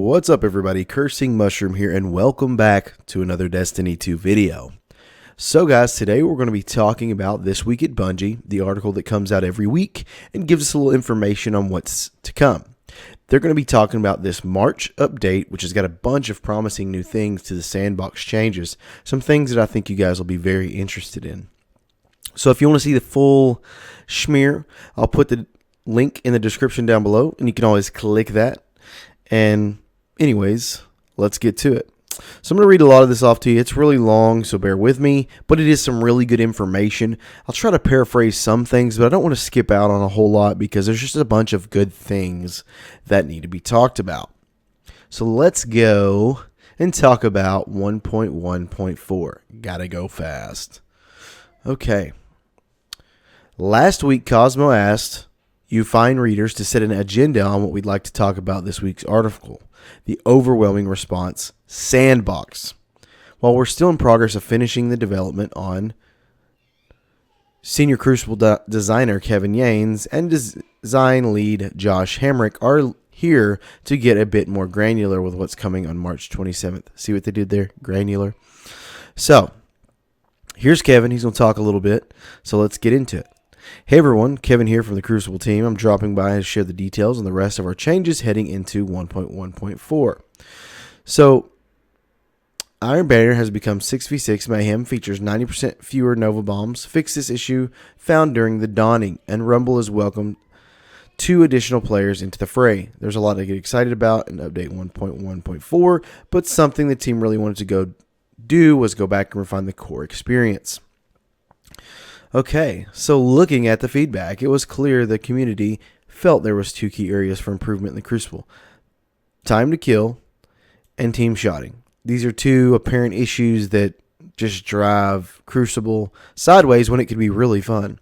What's up everybody, Cursing Mushroom here, and welcome back to another Destiny 2 video. So guys, today we're going to be talking about This Week at Bungie, the article that comes out every week and gives us a little information on what's to come. They're going to be talking about this March update, which has got a bunch of promising new things to the Sandbox changes, some things that I think you guys will be very interested in. So if you want to see the full schmear, I'll put the link in the description down below, and you can always click that. And anyways, let's get to it. So I'm going to read a lot of this off to you. It's really long, so bear with me, but it is some really good information. I'll try to paraphrase some things, but I don't want to skip out on a whole lot because there's just a bunch of good things that need to be talked about. So let's go and talk about 1.1.4. Gotta go fast. Okay. Last week, Cosmo asked you fine readers to set an agenda on what we'd like to talk about this week's article. The overwhelming response, Sandbox. While we're still in progress of finishing the development on, Senior Crucible designer Kevin Yanes and design lead Josh Hamrick are here to get a bit more granular with what's coming on March 27th. See what they did there? Granular. So, here's Kevin. He's going to talk a little bit, so let's get into it. Hey everyone, Kevin here from the Crucible team. I'm dropping by to share the details on the rest of our changes heading into 1.1.4. So, Iron Banner has become 6v6 Mayhem, features 90% fewer Nova Bombs, fixed this issue found during the Dawning, and Rumble has welcomed 2 additional players into the fray. There's a lot to get excited about in Update 1.1.4, but something the team really wanted to do was go back and refine the core experience. Okay, so looking at the feedback, it was clear the community felt there was 2 key areas for improvement in the Crucible. Time to kill and team shotting. These are 2 apparent issues that just drive Crucible sideways when it could be really fun.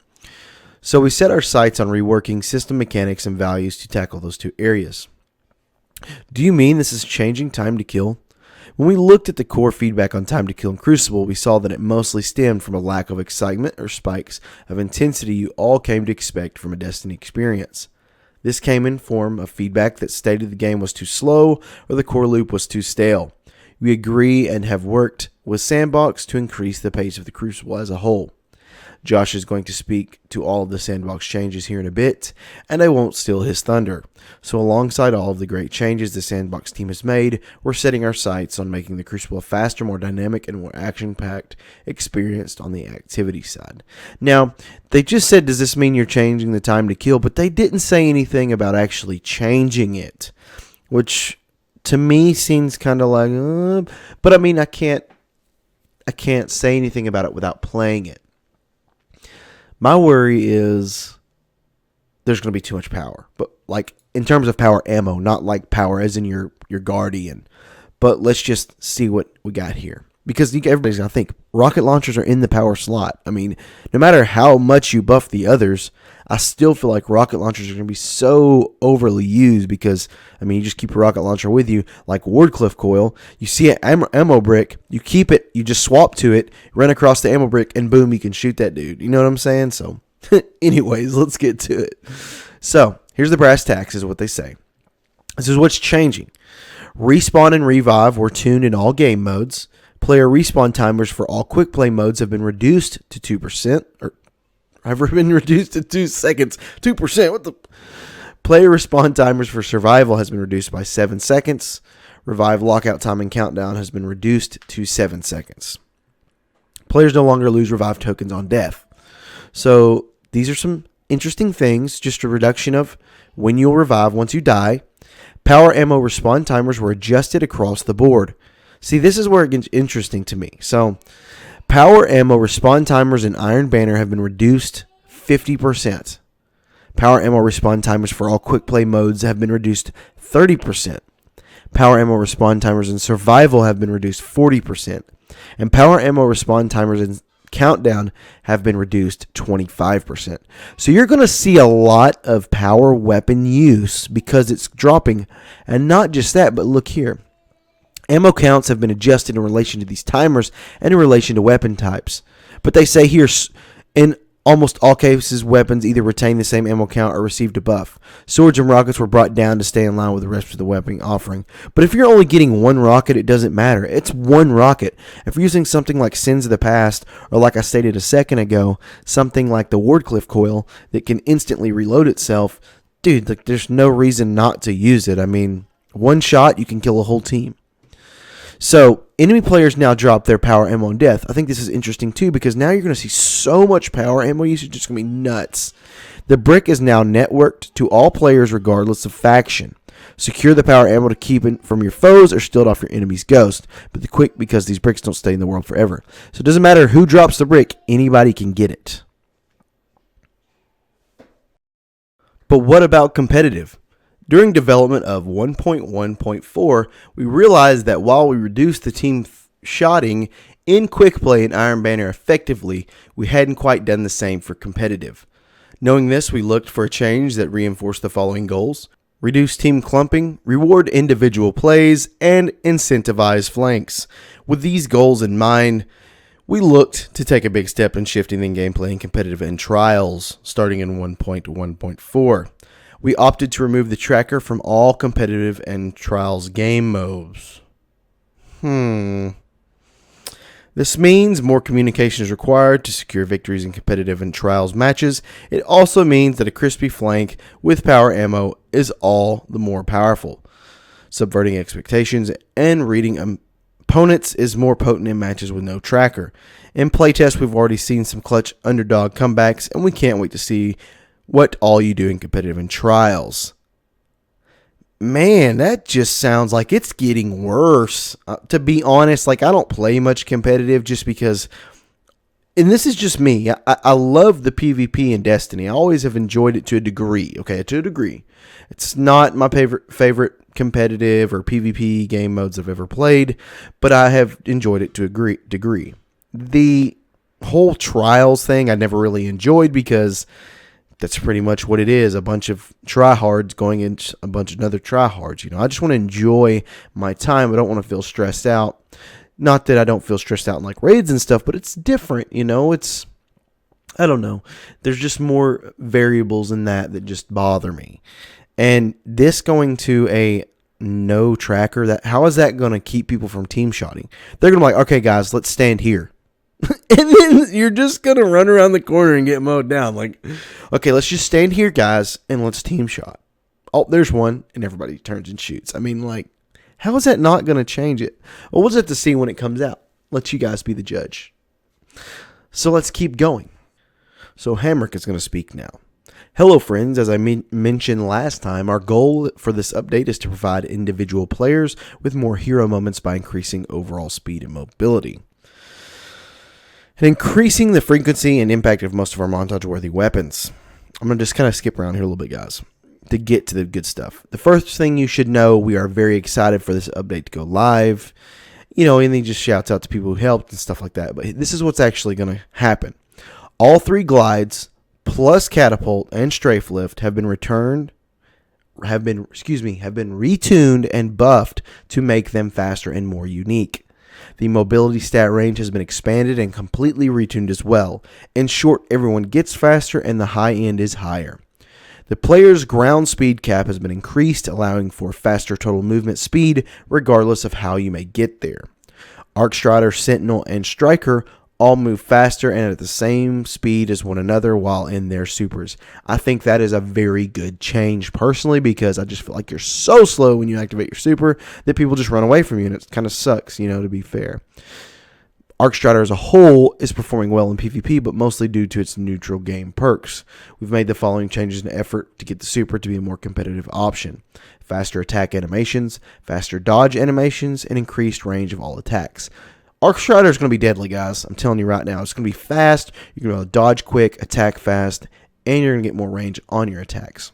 So we set our sights on reworking system mechanics and values to tackle those 2 areas. Do you mean this is changing time to kill? When we looked at the core feedback on time to kill in Crucible, we saw that it mostly stemmed from a lack of excitement or spikes of intensity you all came to expect from a Destiny experience. This came in form of feedback that stated the game was too slow or the core loop was too stale. We agree and have worked with Sandbox to increase the pace of the Crucible as a whole. Josh is going to speak to all of the Sandbox changes here in a bit, and I won't steal his thunder. So alongside all of the great changes the Sandbox team has made, we're setting our sights on making the Crucible a faster, more dynamic, and more action-packed experience on the activity side. Now, they just said, does this mean you're changing the time to kill? But they didn't say anything about actually changing it, which to me seems kind of like, but I mean, I can't say anything about it without playing it. My worry is there's going to be too much power, but like in terms of power ammo, not like power as in your Guardian. But let's just see what we got here, because everybody's going to think rocket launchers are in the power slot. I mean, no matter how much you buff the others, I still feel like rocket launchers are going to be so overly used because, I mean, you just keep a rocket launcher with you like Wardcliff Coil. You see an ammo brick, you keep it, you just swap to it, run across the ammo brick, and boom, you can shoot that dude. You know what I'm saying? So, anyways, let's get to it. So, here's the brass tacks is what they say. This is what's changing. Respawn and revive were tuned in all game modes. Player respawn timers for all quick play modes have been reduced to 2%, or have been reduced to 2 seconds. 2%, what the? Player respawn timers for survival has been reduced by 7 seconds. Revive lockout time and countdown has been reduced to 7 seconds. Players no longer lose revive tokens on death. So these are some interesting things, just a reduction of when you'll revive once you die. Power ammo respawn timers were adjusted across the board. See, this is where it gets interesting to me. So, power ammo respawn timers in Iron Banner have been reduced 50%. Power ammo respawn timers for all quick play modes have been reduced 30%. Power ammo respawn timers in survival have been reduced 40%. And power ammo respawn timers in countdown have been reduced 25%. So you're going to see a lot of power weapon use because it's dropping. And not just that, but look here. Ammo counts have been adjusted in relation to these timers and in relation to weapon types. But they say here, in almost all cases, weapons either retain the same ammo count or received a buff. Swords and rockets were brought down to stay in line with the rest of the weapon offering. But if you're only getting one rocket, it doesn't matter. It's one rocket. If you're using something like Sins of the Past, or like I stated a second ago, something like the Wardcliff coil that can instantly reload itself, dude, like, there's no reason not to use it. I mean, one shot, you can kill a whole team. So, enemy players now drop their power ammo on death. I think this is interesting too, because now you're going to see so much power ammo usage, it's going to be nuts. The brick is now networked to all players regardless of faction. Secure the power ammo to keep it from your foes or steal it off your enemy's ghost. But the quick, because these bricks don't stay in the world forever. So it doesn't matter who drops the brick, anybody can get it. But what about competitive? During development of 1.1.4, we realized that while we reduced the team shotting in quick play and Iron Banner effectively, we hadn't quite done the same for competitive. Knowing this, we looked for a change that reinforced the following goals: reduce team clumping, reward individual plays, and incentivize flanks. With these goals in mind, we looked to take a big step in shifting the gameplay in competitive and trials, starting in 1.1.4. We opted to remove the tracker from all competitive and trials game modes. This means more communication is required to secure victories in competitive and trials matches. It also means that a crispy flank with power ammo is all the more powerful. Subverting expectations and reading opponents is more potent in matches with no tracker. In playtest, we've already seen some clutch underdog comebacks, and we can't wait to see what all you do in competitive and trials. Man, that just sounds like it's getting worse. To be honest, like, I don't play much competitive just because, and this is just me, I love the PvP in Destiny. I always have enjoyed it to a degree, okay, to a degree. It's not my favorite competitive or PvP game modes I've ever played, but I have enjoyed it to a degree. The whole trials thing I never really enjoyed because that's pretty much what it is. A bunch of tryhards going into a bunch of other tryhards. You know, I just want to enjoy my time. I don't want to feel stressed out. Not that I don't feel stressed out in like raids and stuff, but it's different. You know, it's, I don't know. There's just more variables in that just bother me. And this going to a no tracker, how is that going to keep people from team shotting? They're going to be like, okay, guys, let's stand here. And then you're just going to run around the corner and get mowed down. Like, okay, let's just stand here, guys, and let's team shot. Oh, there's one, and everybody turns and shoots. I mean, like, how is that not going to change it? Well, we'll just have to see when it comes out. Let you guys be the judge. So let's keep going. So Hamrick is going to speak now. Hello, friends. As I mentioned last time, our goal for this update is to provide individual players with more hero moments by increasing overall speed and mobility, and increasing the frequency and impact of most of our montage-worthy weapons. I'm going to just kind of skip around here a little bit, guys, to get to the good stuff. The first thing you should know, we are very excited for this update to go live. You know, and he just shouts out to people who helped and stuff like that. But this is what's actually going to happen. All three glides, plus catapult and strafe lift, have been retuned and buffed to make them faster and more unique. The mobility stat range has been expanded and completely retuned as well. In short, everyone gets faster and the high end is higher. The player's ground speed cap has been increased, allowing for faster total movement speed regardless of how you may get there. Arcstrider, Sentinel, and Striker all move faster and at the same speed as one another while in their supers. I think that is a very good change personally, because I just feel like you're so slow when you activate your super that people just run away from you, and it kind of sucks, you know, to be fair. Arcstrider as a whole is performing well in PvP, but mostly due to its neutral game perks. We've made the following changes in an effort to get the super to be a more competitive option: faster attack animations, faster dodge animations, and increased range of all attacks. Arcstrider is going to be deadly, guys. I'm telling you right now. It's going to be fast. You're going to be able to dodge quick, attack fast, and you're going to get more range on your attacks.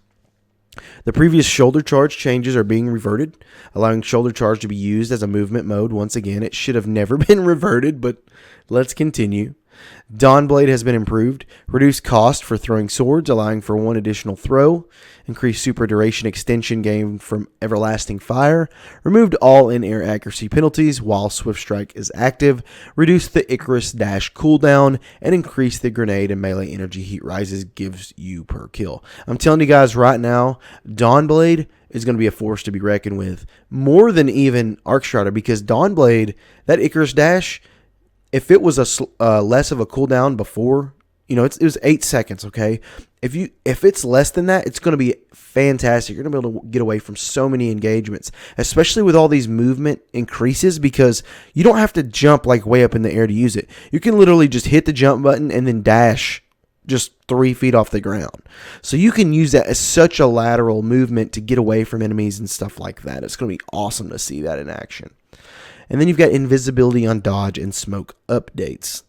The previous shoulder charge changes are being reverted, allowing shoulder charge to be used as a movement mode. Once again, it should have never been reverted, but let's continue. Dawnblade has been improved. Reduced cost for throwing swords, allowing for one additional throw. Increased super duration extension gained from Everlasting Fire. Removed all in-air accuracy penalties while Swift Strike is active. Reduced the Icarus dash cooldown. And increased the grenade and melee energy heat rises gives you per kill. I'm telling you guys right now, Dawnblade is going to be a force to be reckoned with. More than even Arcstrider, because Dawnblade, that Icarus dash, if it was a less of a cooldown before, it was 8 seconds, okay? If it's less than that, it's going to be fantastic. You're going to be able to get away from so many engagements, especially with all these movement increases, because you don't have to jump like way up in the air to use it. You can literally just hit the jump button and then dash just 3 feet off the ground. So you can use that as such a lateral movement to get away from enemies and stuff like that. It's going to be awesome to see that in action. And then you've got invisibility on dodge and smoke updates.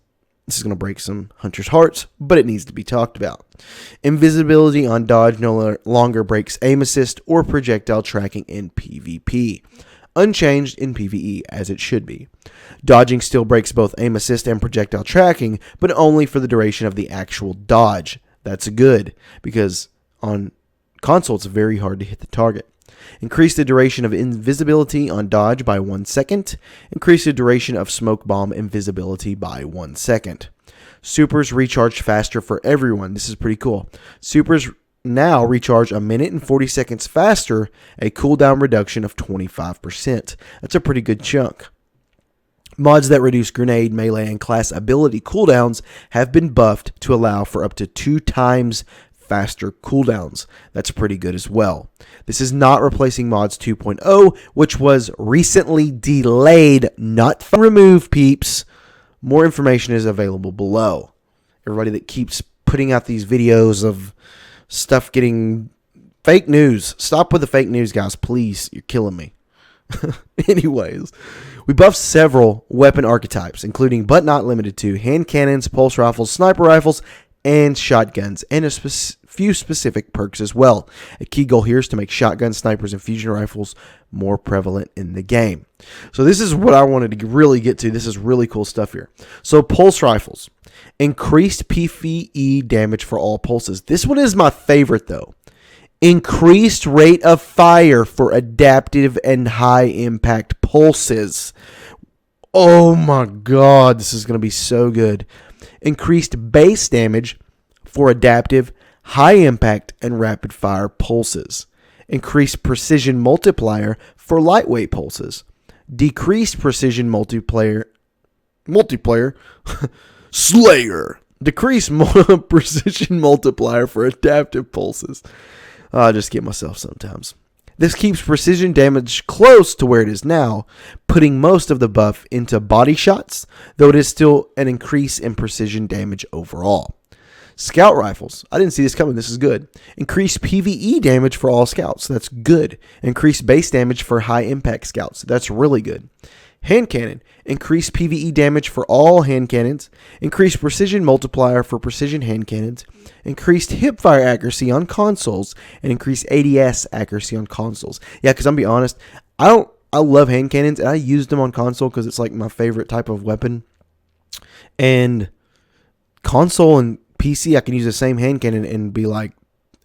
This is going to break some hunters' hearts, but it needs to be talked about. Invisibility on dodge no longer breaks aim assist or projectile tracking in PvP. Unchanged in PvE, as it should be. Dodging still breaks both aim assist and projectile tracking, but only for the duration of the actual dodge. That's good, because on console it's very hard to hit the target. Increase the duration of invisibility on dodge by 1 second. Increase the duration of smoke bomb invisibility by 1 second. Supers recharge faster for everyone. This is pretty cool. Supers now recharge 1 minute and 40 seconds faster, a cooldown reduction of 25%. That's a pretty good chunk. Mods that reduce grenade, melee, and class ability cooldowns have been buffed to allow for up to 2 times faster cooldowns. That's pretty good as well. This is not replacing Mods 2.0, which was recently delayed, not removed, peeps. More information is available below. Everybody that keeps putting out these videos of stuff getting fake news. Stop with the fake news, guys. Please. You're killing me. Anyways, we buffed several weapon archetypes, including but not limited to hand cannons, pulse rifles, sniper rifles, and shotguns, and a few specific perks as well. A key goal here is to make shotguns, snipers, and fusion rifles more prevalent in the game. So this is what I wanted to really get to. This is really cool stuff here. So pulse rifles. Increased PvE damage for all pulses. This one is my favorite though. Increased rate of fire for adaptive and high impact pulses. Oh my god, this is going to be so good. Increased base damage for adaptive, high impact, and rapid fire pulses. Increased precision multiplier for lightweight pulses. Decreased precision multiplayer Slayer. Decreased precision multiplier for adaptive pulses. I just get myself sometimes. This keeps precision damage close to where it is now, putting most of the buff into body shots, though it is still an increase in precision damage overall. Scout rifles. I didn't see this coming. This is good. Increased PvE damage for all scouts. That's good. Increased base damage for high impact scouts. That's really good. Hand cannon. Increased PvE damage for all hand cannons. Increased precision multiplier for precision hand cannons. Increased hipfire accuracy on consoles. And increased ADS accuracy on consoles. Yeah, because I'm going to be honest, I love hand cannons, and I used them on console because it's like my favorite type of weapon. And console and PC, I can use the same hand cannon and be like,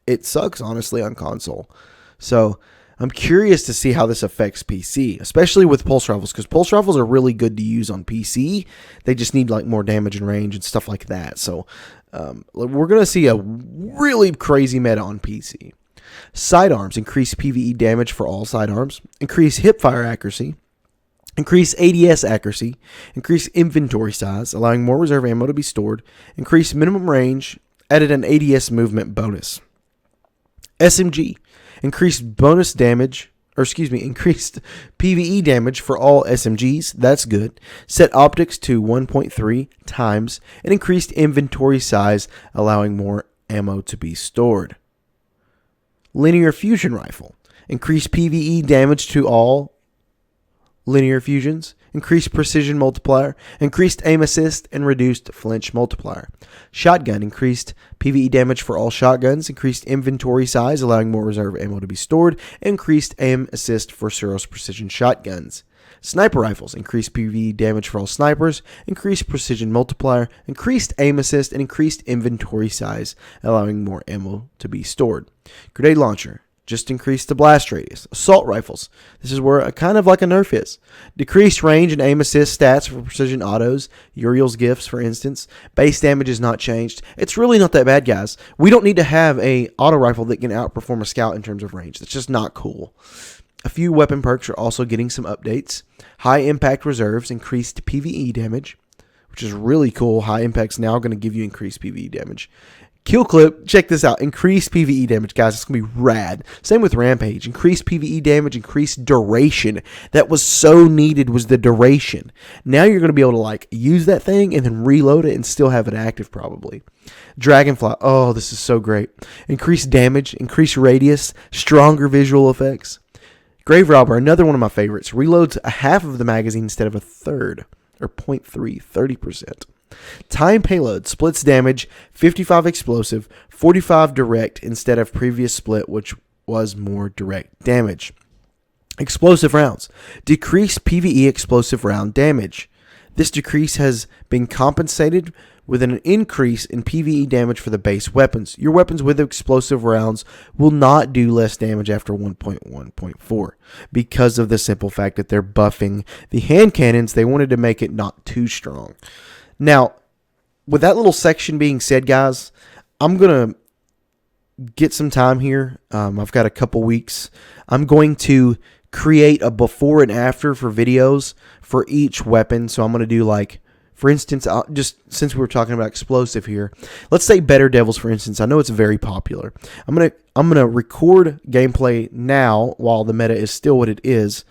it sucks, honestly, on console. So I'm curious to see how this affects PC, especially with pulse rifles, because pulse rifles are really good to use on PC. They just need like more damage and range and stuff like that. So we're going to see a really crazy meta on PC. Sidearms. Increase PvE damage for all sidearms. Increase hipfire accuracy. Increase ADS accuracy. Increase inventory size, allowing more reserve ammo to be stored. Increase minimum range. Added an ADS movement bonus. SMG. Increased increased PvE damage for all SMGs. That's good. Set optics to 1.3 times. And increased inventory size, allowing more ammo to be stored. Linear fusion rifle. Increased PvE damage to all linear fusions, increased precision multiplier, increased aim assist, and reduced flinch multiplier. Shotgun. Increased PvE damage for all shotguns, increased inventory size, allowing more reserve ammo to be stored, increased aim assist for Suros precision shotguns. Sniper rifles, increased PvE damage for all snipers, increased precision multiplier, increased aim assist, and increased inventory size, allowing more ammo to be stored. Grenade launcher, just increased the blast radius. Assault rifles, this is where kind of like a nerf is. Decreased range and aim assist stats for precision autos, Uriel's gifts for instance. Base damage is not changed. It's really not that bad, guys. We don't need to have a auto rifle that can outperform a scout in terms of range. That's just not cool. A few weapon perks are also getting some updates. High impact reserves, increased PvE damage, which is really cool. High impact's now going to give you increased PvE damage. Kill clip, check this out. Increased PvE damage, guys. It's going to be rad. Same with Rampage. Increased PvE damage, increased duration. That was so needed, was the duration. Now you're going to be able to like use that thing and then reload it and still have it active probably. Dragonfly. Oh, this is so great. Increased damage, increased radius, stronger visual effects. Grave Robber, another one of my favorites. Reloads a half of the magazine instead of a third. Or 0.3, 30%. Time payload splits damage, 55 explosive, 45 direct instead of previous split, which was more direct damage. Explosive rounds. Decreased PvE explosive round damage. This decrease has been compensated with an increase in PvE damage for the base weapons. Your weapons with explosive rounds will not do less damage after 1.1.4 because of the simple fact that they're buffing the hand cannons. They wanted to make it not too strong. Now, with that little section being said, guys, I'm going to get some time here. I've got a couple weeks. I'm going to create a before and after for videos for each weapon. So I'm going to do like, for instance, just since we were talking about explosive here, let's say Better Devils, for instance. I know it's very popular. I'm gonna record gameplay now while the meta is still what it is.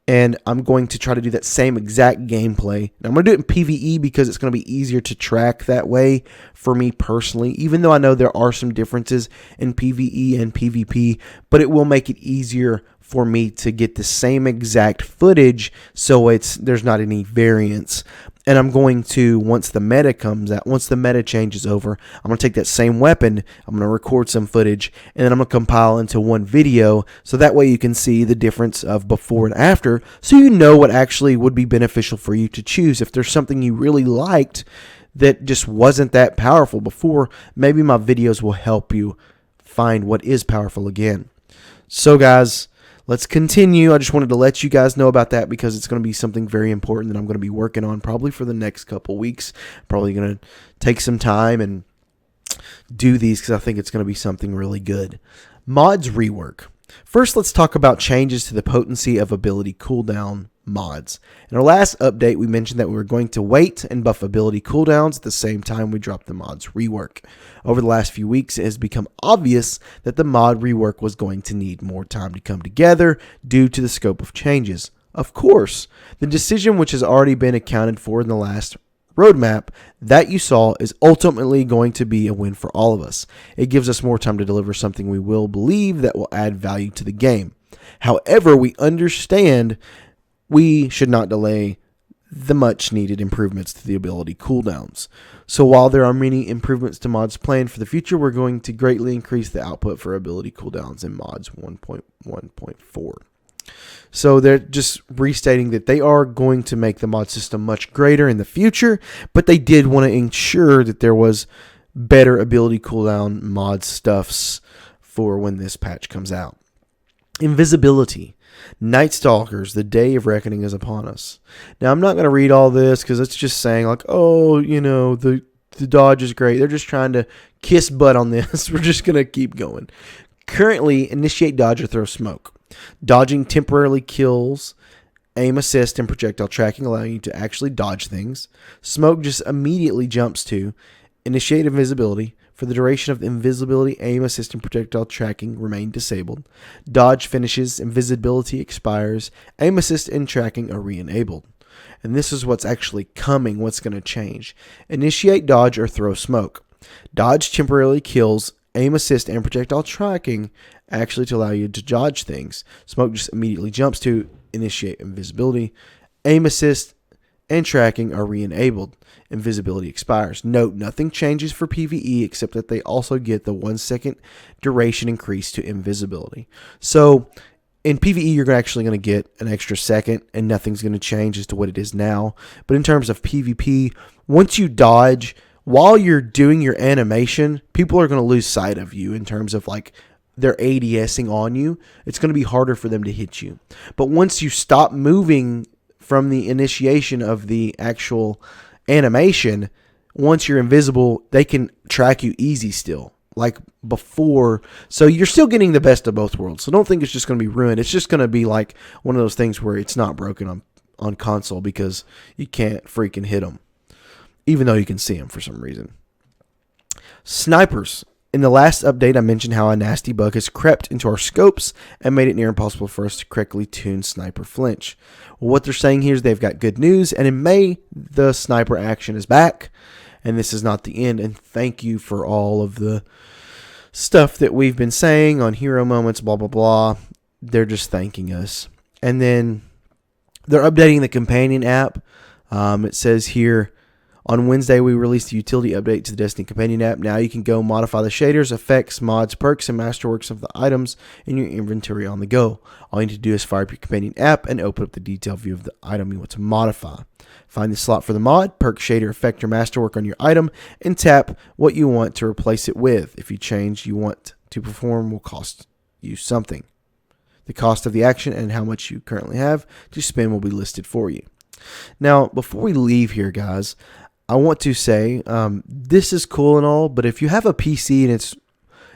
And I'm going to try to do that same exact gameplay. Now, I'm going to do it in PvE because it's going to be easier to track that way for me personally, even though I know there are some differences in PvE and PvP, but it will make it easier for me to get the same exact footage so there's not any variance. And I'm going to, once the meta comes out, once the meta changes over, I'm going to take that same weapon, I'm going to record some footage, and then I'm going to compile into one video, so that way you can see the difference of before and after, so you know what actually would be beneficial for you to choose. If there's something you really liked that just wasn't that powerful before, maybe my videos will help you find what is powerful again. So guys, let's continue. I just wanted to let you guys know about that because it's going to be something very important that I'm going to be working on probably for the next couple weeks. Probably going to take some time and do these because I think it's going to be something really good. Mods rework. First, let's talk about changes to the potency of ability cooldown mods. In our last update, we mentioned that we were going to wait and buff ability cooldowns at the same time we dropped the mods rework. Over the last few weeks, it has become obvious that the mod rework was going to need more time to come together due to the scope of changes. Of course, the decision which has already been accounted for in the last roadmap that you saw is ultimately going to be a win for all of us. It gives us more time to deliver something we will believe that will add value to the game. However, we understand we should not delay the much needed improvements to the ability cooldowns. So while there are many improvements to mods planned for the future, we're going to greatly increase the output for ability cooldowns in mods 1.1.4. So they're just restating that they are going to make the mod system much greater in the future, but they did want to ensure that there was better ability cooldown mod stuffs for when this patch comes out. Invisibility. Night Stalkers, the day of reckoning is upon us. Now, I'm not going to read all this because it's just saying like, oh, you know, the dodge is great. They're just trying to kiss butt on this. We're just going to keep going. Currently, initiate dodge or throw smoke. Dodging temporarily kills, aim assist, and projectile tracking, allowing you to actually dodge things. Smoke just immediately jumps to initiate invisibility. For the duration of the invisibility, aim assist and projectile tracking remain disabled. Dodge finishes, invisibility expires, aim assist and tracking are re-enabled. And this is what's actually coming, what's going to change. Initiate dodge or throw smoke. Dodge temporarily kills, aim assist and projectile tracking actually to allow you to dodge things. Smoke just immediately jumps to initiate invisibility. Aim assist and tracking are re-enabled. Invisibility expires. Note, nothing changes for PvE except that they also get the 1 second duration increase to invisibility. So in PvE, you're actually going to get an extra second, and nothing's going to change as to what it is now. But in terms of PvP, once you dodge, while you're doing your animation, people are going to lose sight of you in terms of like they're ADSing on you. It's going to be harder for them to hit you. But once you stop moving from the initiation of the actual animation, once you're invisible, they can track you easy still, like before. So you're still getting the best of both worlds. So don't think it's just going to be ruined. It's just going to be like one of those things where it's not broken on console because you can't freaking hit them, even though you can see them for some reason. Snipers. In the last update, I mentioned how a nasty bug has crept into our scopes and made it near impossible for us to correctly tune sniper flinch. Well, what they're saying here is they've got good news, and in May, the sniper action is back, and this is not the end, and thank you for all of the stuff that we've been saying on hero moments, blah, blah, blah. They're just thanking us. And then they're updating the companion app. It says here, on Wednesday, we released a utility update to the Destiny Companion app. Now you can go modify the shaders, effects, mods, perks, and masterworks of the items in your inventory on the go. All you need to do is fire up your Companion app and open up the detailed view of the item you want to modify. Find the slot for the mod, perk, shader, effect, or masterwork on your item, and tap what you want to replace it with. If you change you want to perform will cost you something. The cost of the action and how much you currently have to spend will be listed for you. Now, before we leave here, guys, I want to say this is cool and all, but if you have a PC and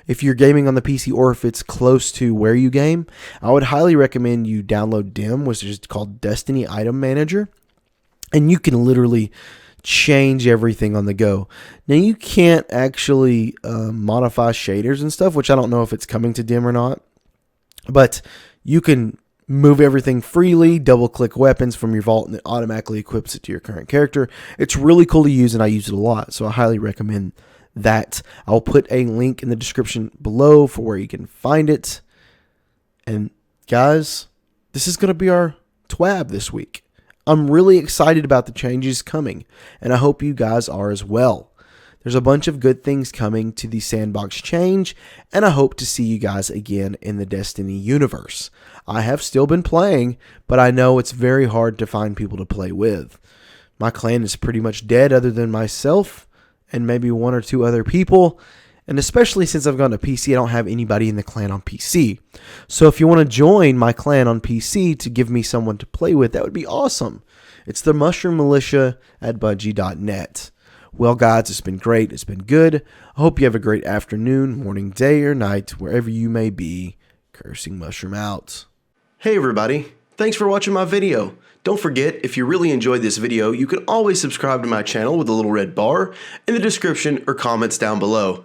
if you're gaming on the PC or if it's close to where you game, I would highly recommend you download DIM, which is called Destiny Item Manager, and you can literally change everything on the go. Now you can't actually modify shaders and stuff, which I don't know if it's coming to DIM or not, but you can move everything freely, double-click weapons from your vault, and it automatically equips it to your current character. It's really cool to use, and I use it a lot, so I highly recommend that. I'll put a link in the description below for where you can find it. And, guys, this is going to be our TWAB this week. I'm really excited about the changes coming, and I hope you guys are as well. There's a bunch of good things coming to the Sandbox change, and I hope to see you guys again in the Destiny universe. I have still been playing, but I know it's very hard to find people to play with. My clan is pretty much dead other than myself and maybe one or two other people, and especially since I've gone to PC, I don't have anybody in the clan on PC. So if you want to join my clan on PC to give me someone to play with, that would be awesome. It's the MushroomMilita at Bungie.net. Well, guys, it's been great. It's been good. I hope you have a great afternoon, morning, day, or night, wherever you may be. Cursing Mushroom out. Hey, everybody. Thanks for watching my video. Don't forget, if you really enjoyed this video, you can always subscribe to my channel with the little red bar in the description or comments down below.